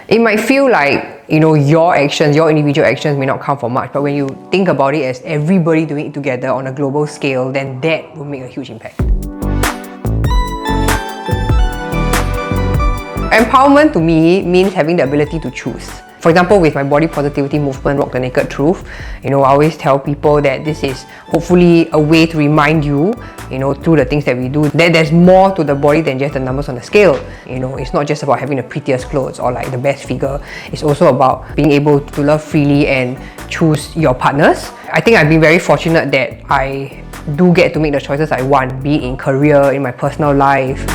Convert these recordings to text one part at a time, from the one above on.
It might feel like, your actions, your individual actions may not count for much, but when you think about it as everybody doing it together on a global scale, then that will make a huge impact. Empowerment to me means having the ability to choose. For example, with my body positivity movement, Rock the Naked Truth, I always tell people that this is hopefully a way to remind you, through the things that we do, that there's more to the body than just the numbers on the scale. It's not just about having the prettiest clothes or like the best figure. It's also about being able to love freely and choose your partners. I think I've been very fortunate that I do get to make the choices I want, be it in career, in my personal life.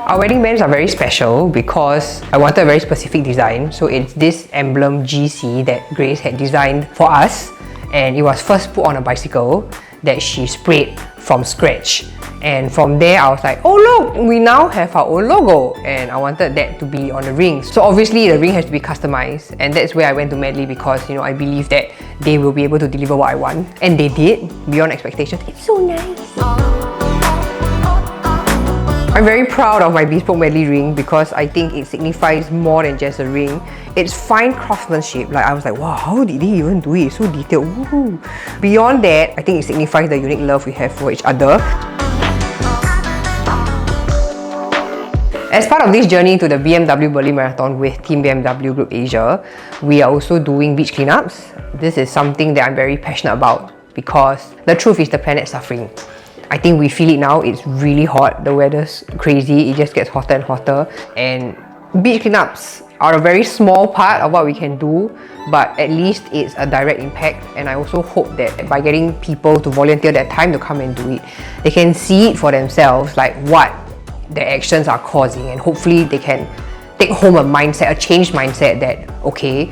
Our wedding bands are very special because I wanted a very specific design. So it's this emblem GC that Grace had designed for us, and it was first put on a bicycle that she sprayed from scratch. And from there I was like, oh look, we now have our own logo, and I wanted that to be on the ring. So obviously the ring has to be customized, and that's where I went to Medley because I believe that they will be able to deliver what I want, and they did beyond expectations. It's so nice. I'm very proud of my bespoke medley ring because I think it signifies more than just a ring. It's fine craftsmanship. Like I was like, wow, how did they even do it? It's so detailed. Woohoo. Beyond that, I think it signifies the unique love we have for each other. As part of this journey to the BMW Berlin Marathon with Team BMW Group Asia, we are also doing beach cleanups. This is something that I'm very passionate about because the truth is the planet's suffering. I think we feel it now. It's really hot. The weather's crazy. It just gets hotter and hotter. And beach cleanups are a very small part of what we can do, but at least it's a direct impact. And I also hope that by getting people to volunteer their time to come and do it, they can see it for themselves, like what their actions are causing, and hopefully they can take home a mindset, a changed mindset that, okay,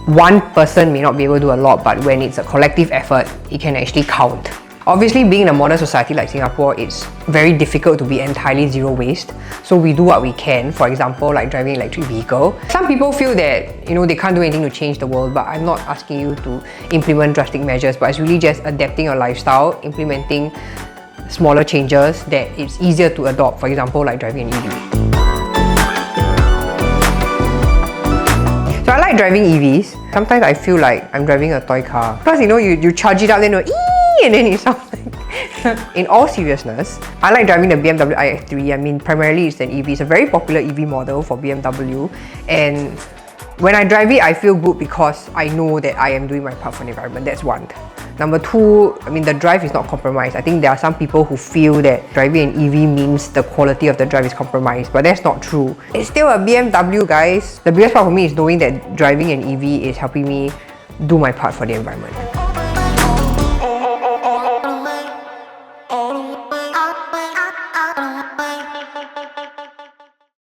one person may not be able to do a lot, but when it's a collective effort, it can actually count. Obviously, being in a modern society like Singapore, it's very difficult to be entirely zero waste. So we do what we can, for example, like driving an electric vehicle. Some people feel that, they can't do anything to change the world, but I'm not asking you to implement drastic measures, but it's really just adapting your lifestyle, implementing smaller changes that it's easier to adopt, for example, like driving an EV. So I like driving EVs. Sometimes I feel like I'm driving a toy car. Plus, you charge it up, then and then it sounds like... In all seriousness, I like driving the BMW iX3. I mean, primarily it's an EV. It's a very popular EV model for BMW. And when I drive it, I feel good because I know that I am doing my part for the environment. That's one. Number two, the drive is not compromised. I think there are some people who feel that driving an EV means the quality of the drive is compromised, but that's not true. It's still a BMW, guys. The biggest part for me is knowing that driving an EV is helping me do my part for the environment.